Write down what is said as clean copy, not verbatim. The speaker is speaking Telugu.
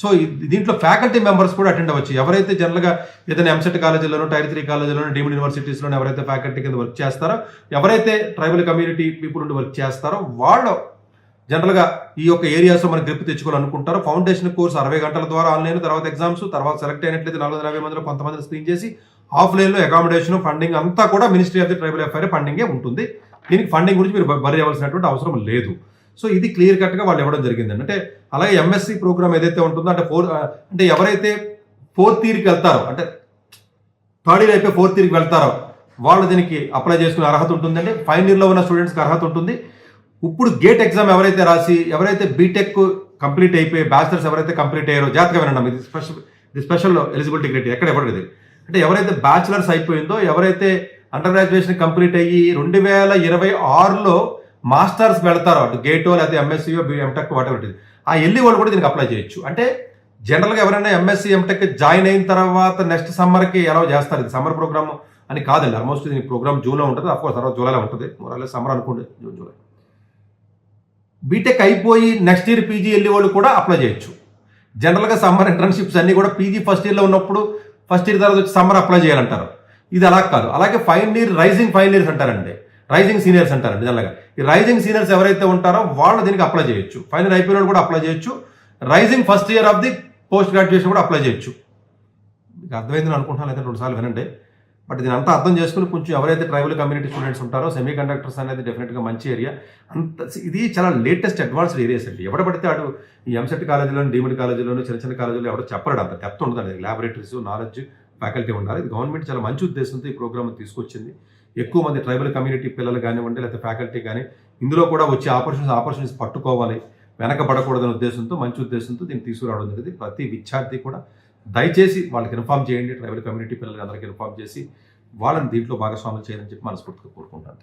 సో దీంట్లో ఫ్యాకల్టీ మెంబర్స్ కూడా అటెండ్ అవ్వచ్చు. ఎవరైతే జనరల్గా ఏదైనా ఎంసెట్ కాలేజీలోనూ టైర్ 3 కాలేజీలోనూ డీమ్డ్ యూనివర్సిటీస్లోనూ ఎవరైతే ఫ్యాకల్టీ కింద వర్క్ చేస్తారో, ఎవరైతే ట్రైబల్ కమ్యూనిటీ పీపుల్ ఉండి వర్క్ చేస్తారో వాళ్ళు జనరల్గా ఈ యొక్క ఏరియాస్లో మనకి గ్రిప్ తెచ్చుకోవాలనుకుంటారు. ఫౌండేషన్ కోర్స్ 60 గంటల ద్వారా ఆన్లైన్, తర్వాత ఎగ్జామ్స్, తర్వాత సెలెక్ట్ అయినట్లయితే 450 మందిలో కొంతమందిని స్క్రీన్ చేసి ఆఫ్లైన్లో అకామిడేషన్ ఫండింగ్ అంతా కూడా ministry of the tribal affair ఫండింగే ఉంటుంది. దీనికి ఫండింగ్ గురించి మీరు బరి అవ్వాల్సినటువంటి అవసరం లేదు. సో ఇది క్లియర్ కట్గా వాళ్ళు ఇవ్వడం జరిగిందండి. అంటే అలాగే ఎంఎస్సి ప్రోగ్రామ్ ఏదైతే ఉంటుందో అంటే ఎవరైతే 4th ఇయర్కి వెళ్తారో, అంటే 3rd ఇయర్ అయిపోయి 4th ఇయర్కి వెళ్తారో వాళ్ళు దీనికి అప్లై చేసుకునే అర్హత ఉంటుందండి. ఫైనల్ ఇయర్లో ఉన్న స్టూడెంట్స్కి అర్హత ఉంటుంది. ఇప్పుడు గేట్ ఎగ్జామ్ ఎవరైతే రాసి ఎవరైతే బీటెక్ కంప్లీట్ అయిపోయి బ్యాచిలర్స్ ఎవరైతే కంప్లీట్ అయ్యారో జాగ్రత్తగా వినండి, ఇది స్పెషల్ ఎలిజిబిలిటీ క్రైటీరియా ఎక్కడ ఇవ్వలేదు. అంటే ఎవరైతే బ్యాచిలర్స్ అయిపోయిందో, ఎవరైతే అండర్ గ్రాడ్యుయేషన్ కంప్లీట్ అయ్యి 2026లో మాస్టర్స్కి వెళ్తారో, అటు గేటో లేకపోతే ఎంఎస్సీయో ఎంటెక్ వాటెవర్ ఇట్ ఇస్, ఆ వెళ్ళి వాళ్ళు కూడా దీనికి అప్లై చేయొచ్చు. అంటే జనరల్గా ఎవరైనా ఎంఎస్సీ ఎంటెక్ జాయిన్ అయిన తర్వాత నెక్స్ట్ సమ్మర్కి ఎలా చేస్తారు, ఇది సమ్మర్ ప్రోగ్రామ్ అని కాదండి. ఆల్మోస్ట్ దీని ప్రోగ్రామ్ జూన్లో ఉంటుంది, అఫ్కోర్స్ తర్వాత జూలైలో ఉంటుంది, మొరాలే సమ్మర్ అనుకోండి, జూన్ జూలై. బీటెక్ అయిపోయి నెక్స్ట్ ఇయర్ పీజీ వెళ్ళే వాళ్ళు కూడా అప్లై చేయొచ్చు. జనరల్గా సమ్మర్ ఇంటర్న్షిప్స్ అన్నీ కూడా పీజీ ఫస్ట్ ఇయర్లో ఉన్నప్పుడు ఫస్ట్ ఇయర్ తర్వాత వచ్చి సమ్మర్ అప్లై చేయాలంటారు. ఇది అలా కాదు. అలాగే final year rising final years అంటారండి, రైజింగ్ సీనియర్స్ అంటారండి. జనరల్గా ఈ రైజింగ్ సీనియర్స్ ఎవరైతే ఉంటారో వాళ్ళు దీనికి అప్లై చేయొచ్చు. ఫైనల్ అయిపోయిన వాళ్ళు కూడా అప్లై చేయొచ్చు. Rising first year of the post graduation కూడా అప్లై చేయొచ్చు. మీకు అర్థమైందని అనుకుంటున్నాను, అయితే 2 సార్లు వినండి. బట్ దీని అంతా అర్థం చేసుకుని కొంచెం ఎవరైతే ట్రైబల్ కమ్యూనిటీ స్టూడెంట్స్ ఉంటారో సెమీ కండక్టర్స్ అనేది డెఫినెట్గా మంచి ఏరియా. ఇది చాలా లేటెస్ట్ అడ్వాన్స్డ్ ఏరియాస్ అండి. ఎవడ పడితే అటు ఈ ఎంసెట్ కాలేజీలోని డీమ్డ్ కాలేజీలోని చిన్న చిన్న కాలేజీలో ఎవడో చెప్పరాడు, అంత డెప్త్ ఉండదు. ల్యాబొరేటరీస్, నాలెడ్జ్, ఫ్యాకల్టీ ఉండాలి. ఇది గవర్నమెంట్ చాలా మంచి ఉద్దేశంతో ఈ ప్రోగ్రామ్ తీసుకొచ్చింది. ఎక్కువ మంది ట్రైబల్ కమ్యూనిటీ పిల్లలు కానివ్వండి లేకపోతే ఫ్యాకల్టీ కానీ ఇందులో కూడా వచ్చే ఆపర్చునిటీస్ పట్టుకోవాలి, వెనకబడకూడదనే ఉద్దేశంతో, మంచి ఉద్దేశంతో దీన్ని తీసుకురావడం జరిగింది. ప్రతి విద్యార్థి కూడా దయచేసి వాళ్ళకి ఇన్ఫార్మ్ చేయండి, ట్రైబల్ కమ్యూనిటీ పిల్లలకి అందరికీ ఇన్ఫార్మ్ చేసి వాళ్ళని దీంట్లో భాగస్వాములు చేయాలని చెప్పి మనస్ఫూర్తిగా కోరుకుంటాను.